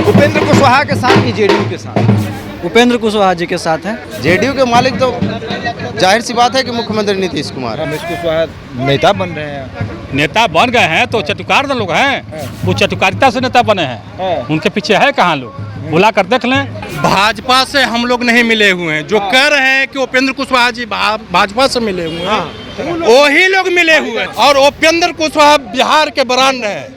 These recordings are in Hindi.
उपेंद्र कुशवाहा के साथ कि जेडीयू के साथ? उपेंद्र कुशवाहा जी के साथ हैं। जेडीयू के मालिक तो जाहिर सी बात है कि मुख्यमंत्री नीतीश कुमार। रमेश कुशवाहा नेता बन रहे हैं। नेता बन गए हैं तो चटुकार लोग हैं, वो चटुकारिता से नेता बने हैं। उनके पीछे है कहाँ लोग, बुला कर देख लें। भाजपा से हम लोग नहीं मिले हुए हैं। जो कह रहे हैं कि उपेंद्र कुशवाहा जी भाजपा से मिले हुए हैं, वही लोग मिले हुए हैं। और उपेंद्र कुशवाहा बिहार के ब्रांड है,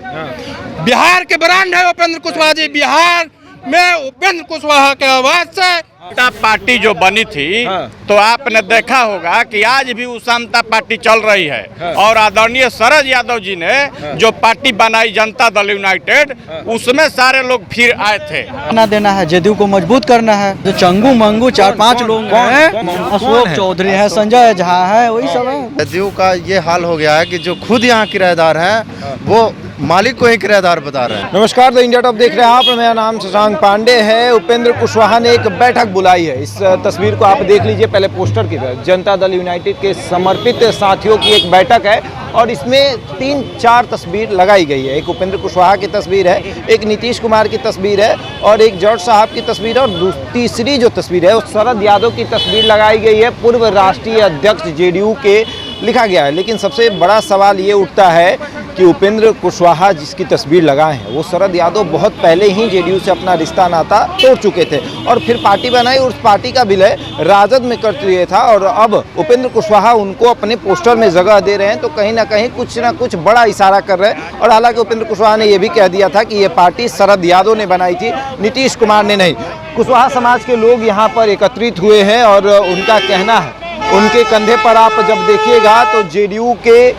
बिहार के ब्रांड है उपेंद्र कुशवाहा जी। बिहार में उपेंद्र कुशवाहा के आवाज से समता पार्टी जो बनी थी, तो आपने देखा होगा कि आज भी वो समता पार्टी चल रही है। और आदरणीय शरद यादव जी ने जो पार्टी बनाई जनता दल यूनाइटेड, उसमें सारे लोग फिर आए थे। ना देना है, जेडीयू को मजबूत करना है। जो चंगू मंगू 4-5 लोग हैं, अशोक चौधरी है, संजय झा है, वही सब है। जेडीयू का ये हाल हो गया है कि जो खुद यहाँ किराएदार हैं वो मालिक को ही किराएदार बता रहे हैं। नमस्कार, द इंडिया टॉप देख रहे हैं आप। मेरा नाम शशांक पांडे है। उपेंद्र कुशवाहा ने एक बैठक बुलाई है। इस तस्वीर को आप देख लीजिए पहले पोस्टर की तरह। जनता दल यूनाइटेड के समर्पित साथियों की एक बैठक है और इसमें 3-4 तस्वीर लगाई गई है। एक उपेंद्र कुशवाहा की तस्वीर है, एक नीतीश कुमार की तस्वीर है और एक जॉर्ज साहब की तस्वीर है और तीसरी जो तस्वीर है वो शरद यादव की तस्वीर लगाई गई है, पूर्व राष्ट्रीय अध्यक्ष जेडीयू के, लिखा गया है। लेकिन सबसे बड़ा सवाल ये उठता है कि उपेंद्र कुशवाहा जिसकी तस्वीर लगाए हैं वो शरद यादव बहुत पहले ही जेडीयू से अपना रिश्ता नाता तोड़ चुके थे और फिर पार्टी बनाई और उस पार्टी का विलय राजद में कर दिया था। और अब उपेंद्र कुशवाहा उनको अपने पोस्टर में जगह दे रहे हैं, तो कहीं ना कहीं कुछ ना कुछ बड़ा इशारा कर रहे हैं। और हालांकि उपेंद्र कुशवाहा ने यह भी कह दिया था कि ये पार्टी शरद यादव ने बनाई थी, नीतीश कुमार ने नहीं। कुशवाहा समाज के लोग यहाँ पर एकत्रित हुए हैं और उनका कहना है, उनके कंधे पर आप जब देखिएगा तो जेडीयू के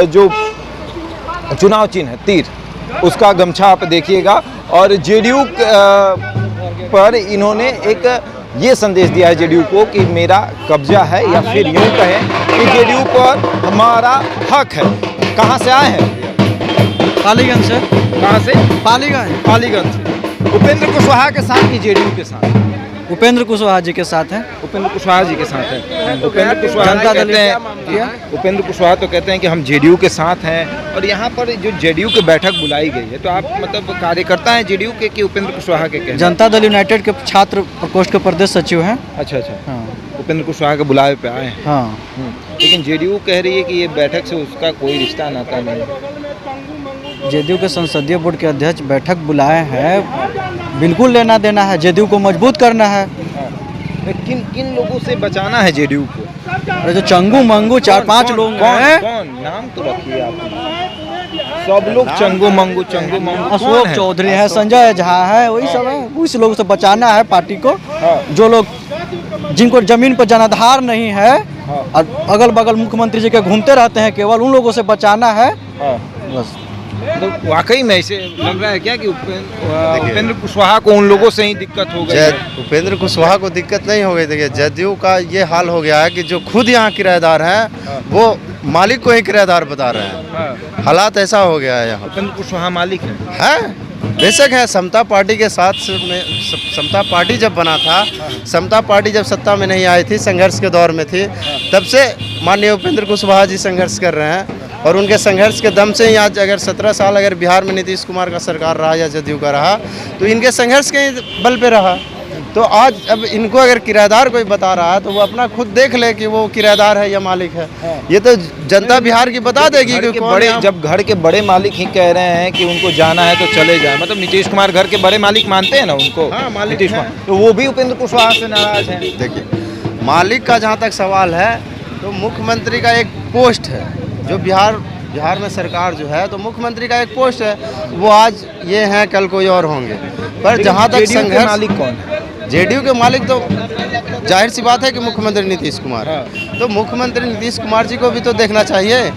जो चुनाव चिन्ह है तीर, उसका गमछा आप देखिएगा। और जेडीयू पर इन्होंने एक ये संदेश दिया है जेडीयू को कि मेरा कब्जा है, या फिर यूँ कहें कि जेडीयू पर हमारा हक है। कहाँ से आए हैं? पालीगंज से। कहाँ से? पालीगंज। पालीगंज से। उपेंद्र कुशवाहा के साथ कि जेडीयू के साथ? उपेंद्र कुशवाहा जी के साथ हैं। उपेंद्र कुशवाहा जी के साथ है। उपेंद्र कुशवाहा कहते हैं, उपेंद्र कुशवाहा तो कहते हैं कि हम जेडीयू के साथ हैं। और यहाँ पर जो जेडीयू की बैठक बुलाई गई है, तो आप मतलब कार्यकर्ता हैं जेडीयू के कि उपेंद्र कुशवाहा के? जनता दल यूनाइटेड के छात्र प्रकोष्ठ के प्रदेश सचिव हैं। अच्छा अच्छा, हाँ। उपेंद्र कुशवाहा के बुलावे पे आए हैं। हाँ। लेकिन जेडीयू कह रही है कि ये बैठक से उसका कोई रिश्ता नाता नहीं। जेडीयू के संसदीय बोर्ड के अध्यक्ष बैठक बुलाए हैं, बिल्कुल लेना देना है, जेडीयू को मजबूत करना है। किन किन लोगों से बचाना है जेडीयू को? अरे जो चंगू मंगू 4-5 लोग हैं, कौन नाम तो रखिए आप। सब लोग चंगू मंगू अशोक चौधरी है, संजय झा है, वही सब है। उस लोगों से बचाना है पार्टी को। जो लोग जिनको जमीन पर जनाधार नहीं है और अगल बगल मुख्यमंत्री जी के घूमते रहते हैं, केवल उन लोगों से बचाना है बस। तो वाकई में ऐसे लग रहा है क्या कि उपेंद्र कुशवाहा को उन लोगों से ही दिक्कत हो गई है? उपेंद्र कुशवाहा को दिक्कत नहीं हो गई। देखिए, जेडीयू का ये हाल हो गया है कि जो खुद यहाँ किराएदार हैं वो मालिक को ही किराएदार बता रहे हैं। हालात ऐसा हो गया है यहाँ। उपेंद्र कुशवाहा मालिक है, बेशक है। समता पार्टी के साथ में, समता पार्टी जब बना था, समता पार्टी जब सत्ता में नहीं आई थी, संघर्ष के दौर में थी, तब से माननीय उपेंद्र कुशवाहा जी संघर्ष कर रहे हैं। और उनके संघर्ष के दम से ही आज अगर 17 साल अगर बिहार में नीतीश कुमार का सरकार रहा या जेडीयू का रहा, तो इनके संघर्ष के बल पे रहा। तो आज अब इनको अगर किराएदार कोई बता रहा है तो वो अपना खुद देख ले कि वो किराएदार है या मालिक है। ये तो जनता बिहार की बता देगी कि बड़े, जब घर के बड़े मालिक ही कह रहे हैं कि उनको जाना है तो चले जाए। मतलब नीतीश कुमार घर के बड़े मालिक मानते हैं ना उनको। नीतीश कुमार तो वो भी उपेंद्र कुशवाहा से नाराज है। देखिए, मालिक का जहाँ तक सवाल है तो मुख्यमंत्री का एक पोस्ट है, जो बिहार में सरकार जो है, तो मुख्यमंत्री का एक पोस्ट है, वो आज ये हैं कल कोई और होंगे। पर जहाँ तक संघर्ष, मालिक कौन है? जेडीयू के मालिक तो जाहिर सी बात है कि मुख्यमंत्री नीतीश कुमार। तो मुख्यमंत्री नीतीश कुमार जी को भी तो देखना चाहिए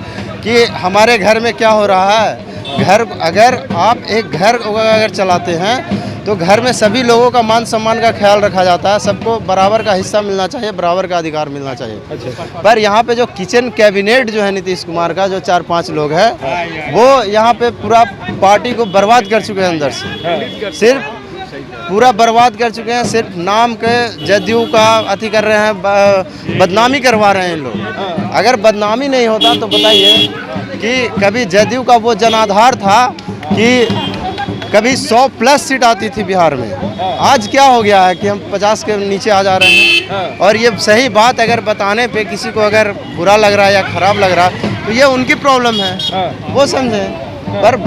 कि हमारे घर में क्या हो रहा है। घर, अगर आप एक घर अगर चलाते हैं तो घर में सभी लोगों का मान सम्मान का ख्याल रखा जाता है, सबको बराबर का हिस्सा मिलना चाहिए, बराबर का अधिकार मिलना चाहिए। अच्छा। पर यहाँ पे जो किचन कैबिनेट जो है नीतीश कुमार का, जो 4-5 लोग हैं, वो यहाँ पे पूरा पार्टी को बर्बाद कर चुके हैं अंदर से। सिर्फ पूरा बर्बाद कर चुके हैं, सिर्फ नाम के जेडीयू का अति कर रहे हैं, बदनामी करवा रहे हैं इन लोग। अगर बदनामी नहीं होता तो बताइए कि कभी जेडीयू का वो जनाधार था कि कभी 100+ सीट आती थी बिहार में। आज क्या हो गया है कि हम 50 के नीचे आ जा रहे हैं। और ये सही बात अगर बताने पे किसी को अगर बुरा लग रहा है या खराब लग रहा है तो ये उनकी प्रॉब्लम है, वो समझे। पर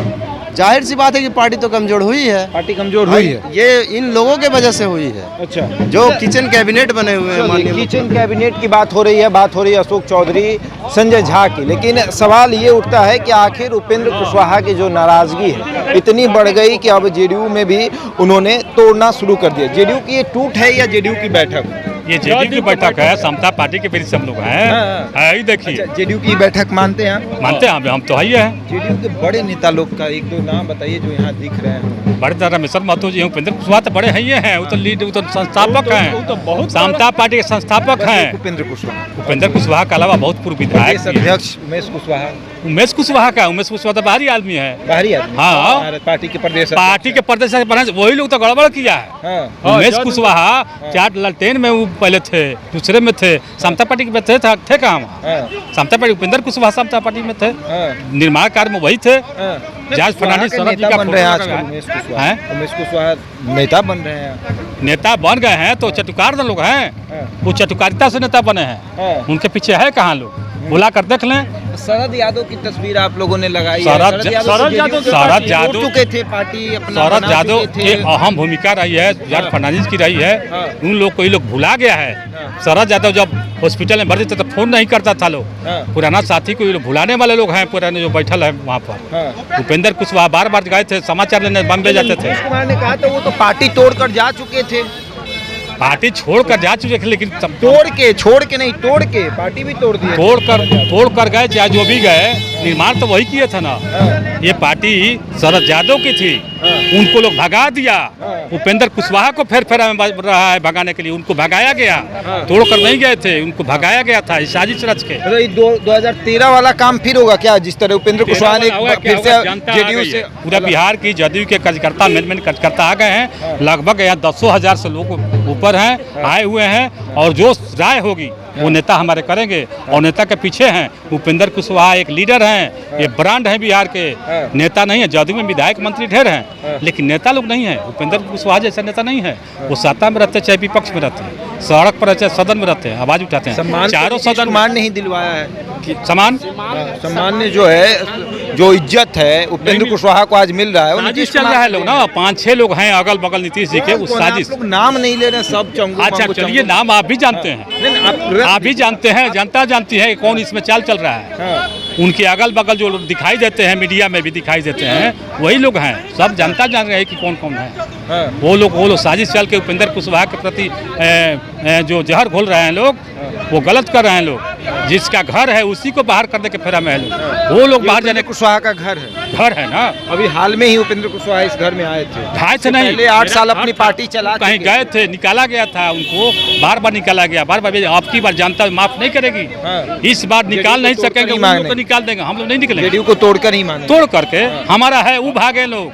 जाहिर सी बात है कि पार्टी तो कमजोर हुई है। पार्टी कमजोर हुई है, ये इन लोगों के वजह से हुई है। अच्छा, जो किचन कैबिनेट बने हुए हैं माननीय किचन कैबिनेट की बात हो रही है, बात हो रही है अशोक चौधरी, संजय झा की, लेकिन सवाल ये उठता है कि आखिर उपेंद्र कुशवाहा की जो नाराजगी है इतनी बढ़ गई कि अब जेडीयू में भी उन्होंने तोड़ना शुरू कर दिया। जेडीयू की ये टूट है या जेडीयू की बैठक? ये जेडीयू की बैठक है, समता पार्टी के बीच से हम लोग हैं। है ही देखिए। अच्छा, जेडीयू की बैठक मानते हैं आप? मानते हैं हम तो है ही है। जेडीयू के बड़े नेता लोग का एक दो नाम बताइए जो यहाँ दिख रहे हैं। बड़े तरह रमेश्वर महतो जी, उपेंद्र कुशवाहा तो बड़े ही हैं, वो तो लीड, वो तो संस्थापक हैं, समता पार्टी के संस्थापक हैं। उपेंद्र कुशवाहा, उपेंद्र कुशवाहा के अलावा बहुत पूर्व विधायक प्रदेश अध्यक्ष उमेश कुशवाहा। उमेश कुशवाहा का, उमेश कुशवाहा तो बाहरी आदमी है, बाहरी आदमी। हाँ। पार्टी के प्रदेश पार्टी के प्रदेश वही लोग तो गड़बड़ किया है। उमेश कुशवाहा चार लालटेन में वो पहले थे, दूसरे में थे, समता पार्टी में थे कहाँ वहाँ? समता पार्टी, उपेंद्र कुशवाहा समता पार्टी में थे, निर्माण कार्य में वही थे। जॉर्ज फर्नांडिस शरद जी का बन रहे हैं आजकल उमेश कुशवाहा नेता बन रहे हैं। नेता बन गए हैं तो चटुकार लोग हैं, वो चटुकारिता से नेता बने हैं। उनके पीछे है कहाँ लोग, बुला कर देख लें। शरद यादव की तस्वीर आप लोगों ने लगाई है। शरद यादव चुके थे, पार्टी अपना शरद यादव की अहम भूमिका रही है, जॉर्ज फर्नांडिस की रही है। उन लोग को ये लोग भुला गया है। शरद यादव जब हॉस्पिटल में भर्ती थे तो फोन नहीं करता था लोग, पुराना साथी को ये लोग भुलाने वाले लोग हैं, पुराने जो बैठल है वहाँ पर। उपेंद्र कुशवाहा बार बार गए थे, समाचार लेने बॉम्बे जाते थे। कुमार ने कहा था वो तो पार्टी तोड़कर जा चुके थे। पार्टी छोड़कर जा चुके थे, लेकिन छोड़ के नहीं, तोड़ के पार्टी भी तोड़ दी। तोड़ कर गए, चाहे जो भी गए, निर्माण तो वही किए थे ना। ये पार्टी शरद यादव की थी, उनको लोग भगा दिया। उपेंद्र कुशवाहा को फेर फेरा में रहा है भगाने के लिए, उनको भगाया गया। तोड़ कर नहीं गए थे, उनको भगाया गया था साजिश रच के। 2013 वाला काम फिर होगा क्या, जिस तरह उपेंद्र कुशवाहा ने फिर से जेडीयू से? पूरा बिहार की जदयू के कार्यकर्ता मैनेजमेंट कार्यकर्ता आ गए हैं, लगभग यहाँ 10,000 से लोग ऊपर हैं, आए हुए हैं, और जो राय होगी वो नेता हमारे करेंगे। और नेता के पीछे हैं उपेंद्र कुशवाहा, एक लीडर हैं, ये ब्रांड है बिहार के। नेता नहीं है, जदयू में विधायक मंत्री ढेर हैं, लेकिन नेता लोग नहीं है। उपेंद्र कुशवाहा जैसा नेता नहीं है। वो सत्ता में रहते चाहे विपक्ष में रहते हैं, सड़क पर चाहे सदन में रहते हैं, आवाज उठाते हैं। चारों सदन सम्मान नहीं दिलवाया है। सम्मान ने जो है, जो इज्जत है उपेंद्र कुशवाहा को आज मिल रहा है, साजिश चल रहा है। लोग ना 5-6 लोग हैं अगल बगल नीतीश जी के, उस साजिश। नाम नहीं ले रहे सब चंगू। अच्छा चलिए, नाम आप भी जानते हैं, आप भी जानते हैं, जनता जानती है कौन इसमें चाल चल रहा है। उनके अगल बगल जो लोग दिखाई देते हैं, मीडिया में भी दिखाई देते हैं, वही लोग हैं। सब जनता जान रहे हैं कि कौन कौन है। वो लोग साजिश चल के उपेंद्र कुशवाहा के प्रति जो जहर घोल रहे हैं लोग, वो गलत कर रहे हैं लोग। जिसका घर है उसी को बाहर करने के फेरा में है लोग। वो लोग बाहर जाने, कुशवाहा का घर है ना। अभी हाल में ही उपेंद्र कुशवाहा इस घर में आए थे। ढाई से नहीं, पहले 8 साल अपनी पार्टी चला, कहीं गए थे, निकाला गया था उनको, बार बार निकाला गया, बार बार। आपकी बार जनता माफ नहीं करेगी, इस बार निकाल नहीं सकेंगे, उन लोग को निकाल देंगे, हम लोग नहीं निकलेंगे। जेडीयू को तोड़कर ही माने, तोड़ करके हमारा है वो भागे लोग,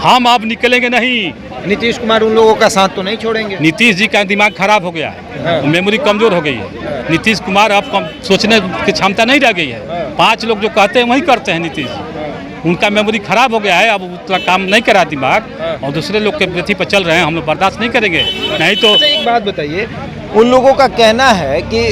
हम अब निकलेंगे नहीं। नीतीश कुमार उन लोगों का साथ तो नहीं छोड़ेंगे। नीतीश जी का दिमाग खराब हो गया है, मेमोरी कमजोर हो गई है। नीतीश कुमार अब सोचने की क्षमता नहीं रह गई है। 5 लोग जो कहते हैं वही करते हैं नीतीश। उनका मेमोरी खराब हो गया है, अब उतना काम नहीं करा दिमाग, और दूसरे लोग के प्रति पर चल रहे हैं। हम लोग बर्दाश्त नहीं करेंगे, नहीं तो। एक बात बताइए, उन लोगों का कहना है कि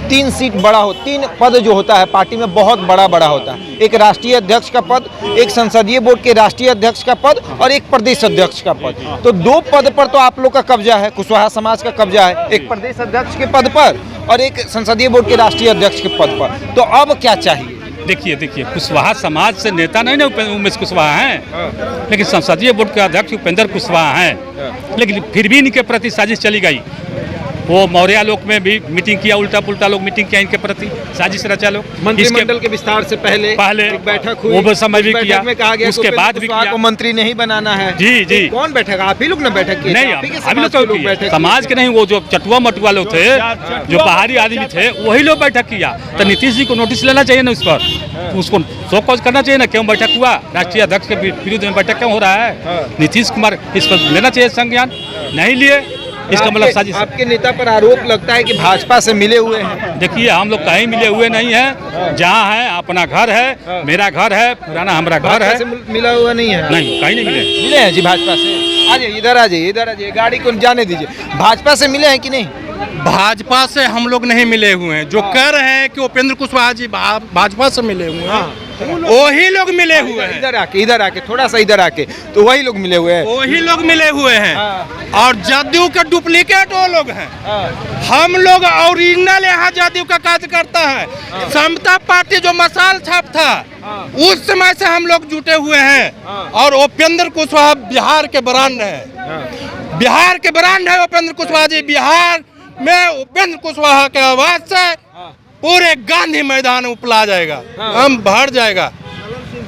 3 सीट बड़ा हो, 3 पद जो होता है पार्टी में बहुत बड़ा होता है। एक राष्ट्रीय अध्यक्ष का पद, एक संसदीय बोर्ड के राष्ट्रीय अध्यक्ष का पद, और एक प्रदेश अध्यक्ष का पद। तो 2 पद पर तो आप लोग का कब्जा है, कुशवाहा समाज का कब्जा है, एक प्रदेश अध्यक्ष के पद पर और एक संसदीय बोर्ड के राष्ट्रीय अध्यक्ष के पद पर। तो अब क्या चाहिए? देखिए कुशवाहा समाज से नेता नहीं ना उमेश कुशवाहा हैं, लेकिन संसदीय बोर्ड के अध्यक्ष उपेंद्र कुशवाहा हैं। लेकिन फिर भी इनके प्रति साजिश चली गई। वो मौर्य लोक में भी मीटिंग किया, उल्टा पुल्टा लोग मीटिंग किया इनके प्रति, साजिश रचा लोग। मंत्रिमंडल के विस्तार से पहले एक बैठक हुई, वो समय भी किया, में कहा गया उसके बाद भी किया को मंत्री नहीं बनाना है। जी कौन बैठक? आप ही लोग ना बैठक किए? नहीं, हम लोग समाज के नहीं, वो जो चटुआ मटुआ लोग थे, जो बाहरी आदमी थे, वही लोग बैठक किया। तो नीतीश जी को नोटिस लेना चाहिए ना उस पर, उसको शोकॉज करना चाहिए ना, क्यों बैठक हुआ, राष्ट्रीय अध्यक्ष के विरुद्ध में बैठक क्यों हो रहा है। नीतीश कुमार इस पर लेना चाहिए संज्ञान, नहीं लिए। इसका मतलब साजिश है। आपके नेता पर आरोप लगता है कि भाजपा से मिले हुए हैं। देखिए हम लोग कहीं मिले हुए नहीं हैं, जहाँ है अपना घर है, मेरा घर है, पुराना हमारा घर भाजपा है। से मिला हुआ नहीं है। नहीं, कहीं नहीं मिले। मिले हैं जी भाजपा से। आ जाइए इधर, आ जाइए इधर, आ जाइए, गाड़ी को जाने दीजिए। भाजपा से मिले हैं कि नहीं? भाजपा से हम लोग नहीं मिले हुए हैं। जो कह रहे हैं कि उपेंद्र कुशवाहा जी भाजपा से मिले हुए हैं, वही लोग मिले हुए हैं। इधर आके थोड़ा सा इधर आके, तो वही लोग मिले हुए हैं। वही लोग मिले हुए हैं और जदयू के डुप्लीकेट वो लोग हैं। हम लोग ओरिजिनल यहाँ जदयू का कार्यकर्ता है। समता पार्टी जो मसाल छाप था, उस समय से हम लोग जुटे हुए हैं। और उपेंद्र कुशवाहा बिहार के ब्रांड है। बिहार के ब्रांड है उपेंद्र कुशवाहा जी। बिहार में उपेंद्र कुशवाहा के आवाज से पूरे गांधी मैदान उपला जाएगा, हम भर जाएगा।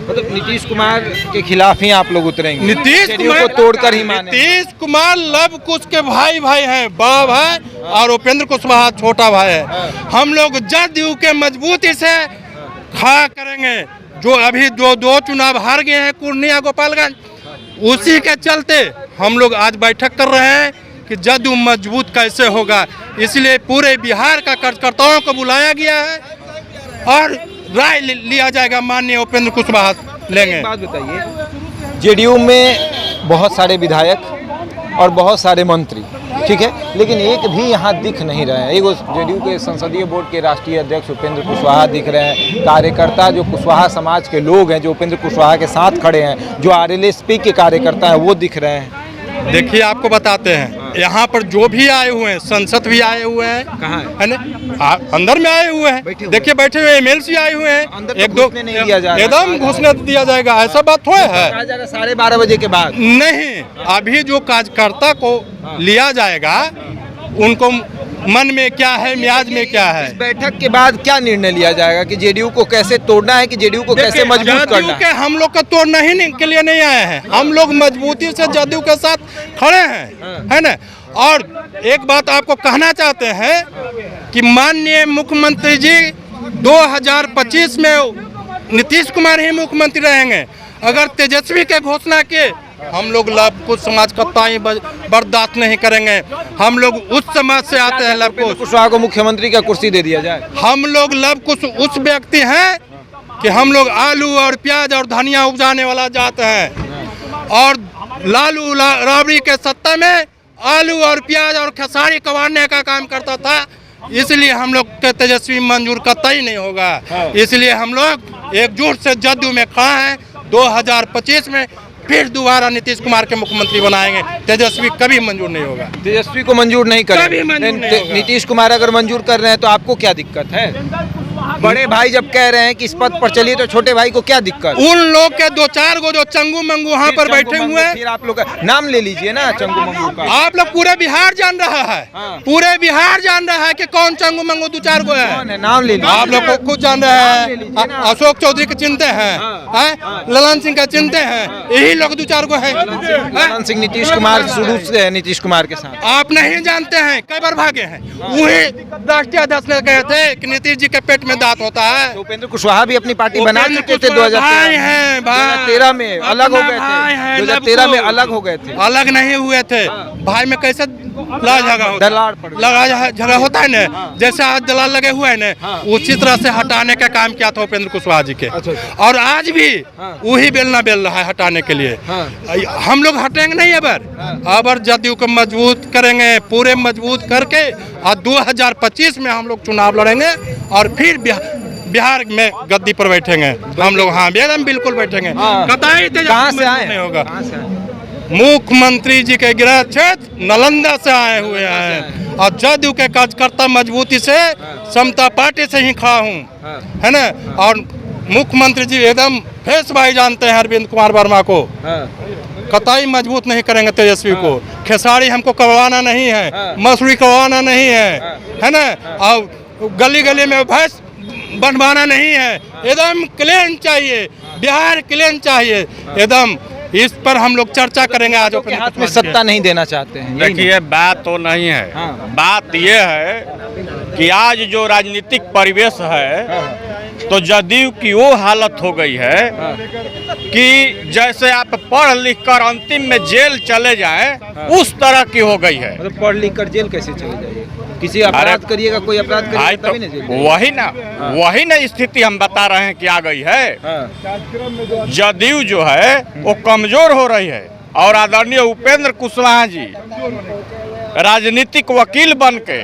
मतलब नीतीश कुमार के खिलाफ ही आप लोग उतरेंगे? नीतीश जेडीयू कुमार को तोड़कर ही माने? नीतीश कुमार लव कुश के भाई हैं, बड़ा भाई, और उपेंद्र कुशवाहा छोटा भाई है। हम लोग जदयू के मजबूती से खड़ा करेंगे। जो अभी दो चुनाव हार गए हैं, पूर्णिया गोपालगंज, उसी के चलते हम लोग आज बैठक कर रहे हैं कि जदयू मजबूत कैसे होगा। इसलिए पूरे बिहार का कार्यकर्ताओं को बुलाया गया है और राय लिया जाएगा। माननीय उपेंद्र कुशवाहा लेंगे। एक बात बताइए, जेडीयू में बहुत सारे विधायक और बहुत सारे मंत्री, ठीक है, लेकिन एक भी यहाँ दिख नहीं रहे हैं। एक जेडीयू के संसदीय बोर्ड के राष्ट्रीय अध्यक्ष उपेंद्र कुशवाहा दिख रहे हैं। कार्यकर्ता जो कुशवाहा समाज के लोग हैं, जो उपेंद्र कुशवाहा के साथ खड़े हैं, जो आरएलएसपी के कार्यकर्ता हैं, वो दिख रहे हैं। देखिए आपको बताते हैं, यहाँ पर जो भी आए हुए हैं, संसद भी आए हुए हैं। कहाँ है ना? अंदर में आए हुए हैं। देखिए बैठे हुए एमएलसी आए हुए हैं। अंदर तो घुसने नहीं दिया जा रहा। एकदम घुसने दिया जाएगा, ऐसा बात हुआ है? 12:30 बजे के बाद नहीं, अभी जो कार्यकर्ता को लिया जाएगा, उनको मन में क्या है, मियाज में क्या है। इस बैठक के बाद क्या निर्णय लिया जाएगा कि जेडीयू को कैसे तोड़ना है, कि जेडीयू को कैसे मजबूत करना है? हम लोग का तोड़ना ही के लिए नहीं आए हैं। हम लोग मजबूती से जदयू के साथ खड़े हैं, है ना? और एक बात आपको कहना चाहते हैं कि माननीय मुख्यमंत्री जी 2025 में नीतीश कुमार ही मुख्यमंत्री रहेंगे। अगर तेजस्वी के घोषणा के, हम लोग लव कुश समाज का ताई बर्दाश्त नहीं करेंगे। हम लोग उस समाज से आते हैं। लव कुशवाहा को मुख्यमंत्री का कुर्सी दे दिया जाए। हम लोग लव कुश उस व्यक्ति हैं कि हम लोग आलू और प्याज और धनिया उपजाने वाला जात हैं। और लालू राबड़ी के सत्ता में आलू और प्याज और खेसारी कबाड़ने का काम करता था। इसलिए हम लोग के तेजस्वी मंजूर कतई नहीं होगा। इसलिए हम लोग एकजुट से जदयू में खड़ा हैं। 2025 में फिर दोबारा नीतीश कुमार के मुख्यमंत्री बनाएंगे। तेजस्वी कभी मंजूर नहीं होगा। तेजस्वी को मंजूर नहीं कभी करेंगे। मंजूर नहीं होगा। नीतीश कुमार अगर मंजूर कर रहे हैं तो आपको क्या दिक्कत है? बड़े भाई जब कह रहे हैं कि इस पद पर चलिए, तो छोटे भाई को क्या दिक्कत? उन लोग के 2-4 गो जो चंगू मंगू वहाँ पर बैठे हुए हैं। फिर आप लोग नाम ले लीजिए ना चंगू मंगू का। आप लोग पूरे बिहार जान रहा है। पूरे बिहार जान रहा है कि कौन चंगू मंगू 2-4 गो है। नाम ले लीजिए। आप लोग को खुद जान रहे हैं। अशोक चौधरी के चिंते हैं, ललन सिंह का चिंते हैं, यही लोग 2-4 गो है। ललन सिंह नीतीश कुमार शुरू से है नीतीश कुमार के साथ। आप नहीं जानते हैं, कई बार भागे हैं। वही राष्ट्रीय अध्यक्ष ने कहे थे कि नीतीश जी के पेट में दांत होता है। तो उपेंद्र कुशवाहा भी अपनी पार्टी बना चुके थे 2013 में, अलग हो गए थे। 2013 में अलग हो गए थे। अलग नहीं हुए थे। भाई में कैसे झगड़ा होता है ना, जैसे आज दलाल लगे हुए हैं ना, उसी तरह से हटाने का काम किया था उपेंद्र कुशवाहा जी के। और आज भी वही बेलना बेल रहा है हटाने के लिए। हम लोग हटेंगे नहीं। अबर जदयू को मजबूत करेंगे, पूरे मजबूत करके, और 2025 में हम लोग चुनाव लड़ेंगे और फिर बिहार में गद्दी पर बैठेंगे हम लोग। हाँ, एकदम बिल्कुल बैठेंगे। कहाँ से आए? नहीं होगा। मुख्यमंत्री जी के गृह क्षेत्र नालंदा से आए हुए हैं और जदयू के कार्यकर्ता मजबूती से समता पार्टी से ही खड़ा हूँ, है ना? और मुख्यमंत्री जी एकदम फेस भाई जानते हैं अरविंद कुमार वर्मा को। कतई मजबूत नहीं करेंगे तेजस्वी को। खेसारी हमको करवाना नहीं है, मसूरी करवाना नहीं है ना? और गली गली में भैंस बनवाना नहीं है। एकदम क्लीन चाहिए, बिहार क्लीन चाहिए एकदम। इस पर हम लोग चर्चा करेंगे। आज अपने हाथ में सत्ता नहीं देना चाहते हैं। देखिए बात तो नहीं है। बात ये है कि आज जो राजनीतिक परिवेश है, तो जदयू की वो हालत हो गई है कि जैसे आप पढ़ लिख कर अंतिम में जेल चले जाएं, उस तरह की हो गई है। मतलब पढ़ लिख कर जेल कैसे चले जाइए? किसी अपराध करिएगा, कोई अपराध भाई करिएगा तो तभी ना जेल जाइए। वही ना स्थिति हम बता रहे हैं कि आ गई है। जदयू जो है वो कमजोर हो रही है और आदरणीय उपेंद्र कुशवाहा जी राजनीतिक वकील बन के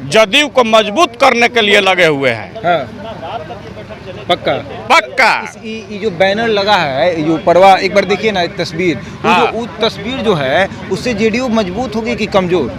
जदयू को मजबूत करने के लिए लगे हुए हैं। पक्का पक्का। ये जो बैनर लगा है, जो परवा एक बार देखिए ना तस्वीर, वो तस्वीर जो है उससे जेडीयू मजबूत होगी कि कमजोर?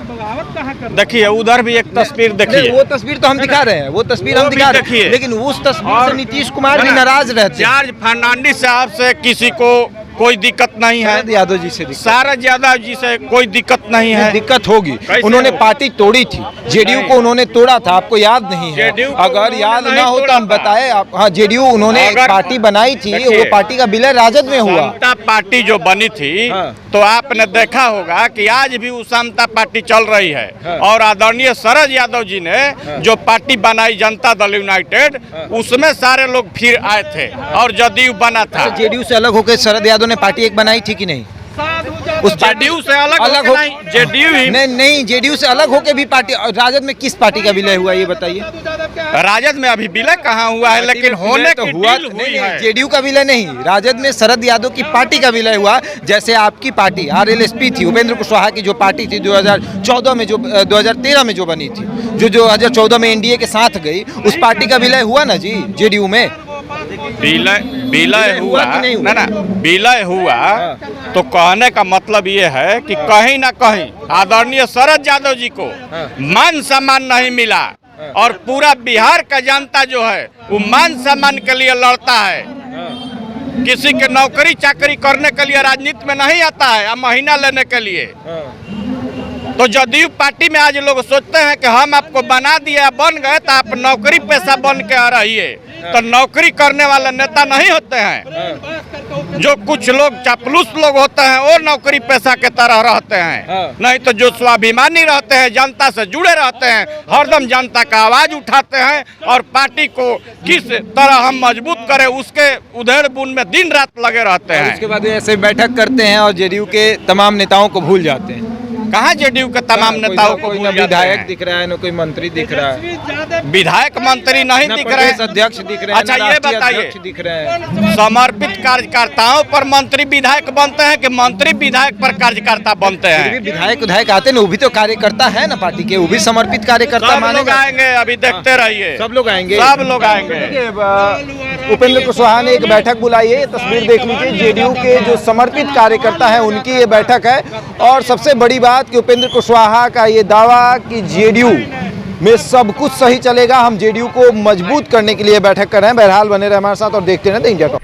देखिए उधर भी एक तस्वीर देखिए, वो तस्वीर तो हम दिखा रहे हैं, वो तस्वीर हम दिखा रहे हैं, लेकिन उस तस्वीर से नीतीश कुमार भी नाराज रहते हैं। जॉर्ज फर्नांडिस साहब से किसी को कोई दिक्कत नहीं है, शरद यादव जी से शरद यादव जी से कोई दिक्कत नहीं है। दिक्कत होगी, उन्होंने पार्टी तोड़ी थी, जेडीयू को उन्होंने तोड़ा था, आपको याद नहीं है? अगर याद ना हो तो हम बताएं आप। हाँ, जेडीयू उन्होंने एक पार्टी बनाई थी, वो पार्टी का विलय राजद में हुआ। समता पार्टी जो बनी थी, तो आपने देखा होगा कि आज भी वो समता पार्टी चल रही है। और आदरणीय शरद यादव जी ने जो पार्टी बनाई जनता दल यूनाइटेड, उसमें सारे लोग फिर आए थे और जदयू बना था। जेडीयू से अलग होकर शरद यादव ने पार्टी एक बनाई थी कि नहीं? उस जेडीयू से अलग हो जेडीयू ही नहीं, जेडीयू से अलग होकर भी पार्टी, राजद में किस पार्टी का विलय हुआ ये बताइए? राजद में अभी विलय कहाँ हुआ है, लेकिन होने तो की हुआ डील हुई है। जेडीयू का विलय नहीं, राजद में शरद यादव की पार्टी का विलय हुआ। जैसे आपकी पार्टी आरएलएसपी थी, उपेंद्र कुशवाहा की जो पार्टी थी 2014 में, जो 2013 में जो बनी थी, जो 2014 में एनडीए के साथ गई, उस पार्टी का विलय हुआ ना जी जेडीयू में? विलय हुआ ना विलय हुआ, तो कहने का मतलब ये है कि कहीं ना कहीं आदरणीय शरद यादव जी को मान सम्मान नहीं मिला और पूरा बिहार का जनता जो है वो मान सम्मान के लिए लड़ता है। किसी के नौकरी चाकरी करने के लिए राजनीति में नहीं आता है या महीना लेने के लिए। तो जदयू पार्टी में आज लोग सोचते हैं कि हम आपको बना दिया, बन गए तो आप नौकरी पेशा बन के आ रहिए, तो नौकरी करने वाले नेता नहीं होते हैं। जो कुछ लोग चापलूस लोग होते हैं वो नौकरी पेशा के तरह रहते हैं, नहीं तो जो स्वाभिमानी रहते हैं, जनता से जुड़े रहते हैं, हरदम जनता का आवाज उठाते हैं और पार्टी को किस तरह हम मजबूत करें उसके उधेड़ बुन में दिन रात लगे रहते हैं। उसके बाद ऐसे बैठक करते हैं और जेडीयू के तमाम नेताओं को भूल जाते हैं। कहाँ जेडीयू के तमाम नेताओं को कोई ना विधायक दिख रहा है, ना कोई मंत्री दिख रहा है, विधायक मंत्री नहीं दिख रहे हैं, अध्यक्ष दिख रहे हैं। अच्छा ये बताइए, दिख रहे हैं समर्पित कार्यकर्ताओं पर मंत्री विधायक बनते हैं कि मंत्री विधायक पर कार्यकर्ता बनते हैं? विधायक आते हैं, वो भी तो कार्यकर्ता है ना पार्टी के, वो भी समर्पित कार्यकर्ता माने आएंगे। अभी देखते रहिए, सब लोग आएंगे, सब लोग आएंगे। उपेंद्र कुशवाहा ने एक बैठक बुलाई है, तस्वीर देख लीजिए, जेडीयू के जो समर्पित कार्यकर्ता हैं उनकी ये बैठक है। और सबसे बड़ी बात कि उपेंद्र कुशवाहा का ये दावा कि जेडीयू में सब कुछ सही चलेगा, हम जेडीयू को मजबूत करने के लिए बैठक कर रहे हैं। बहरहाल बने रहे हमारे साथ और देखते रहें द इंडिया टॉक।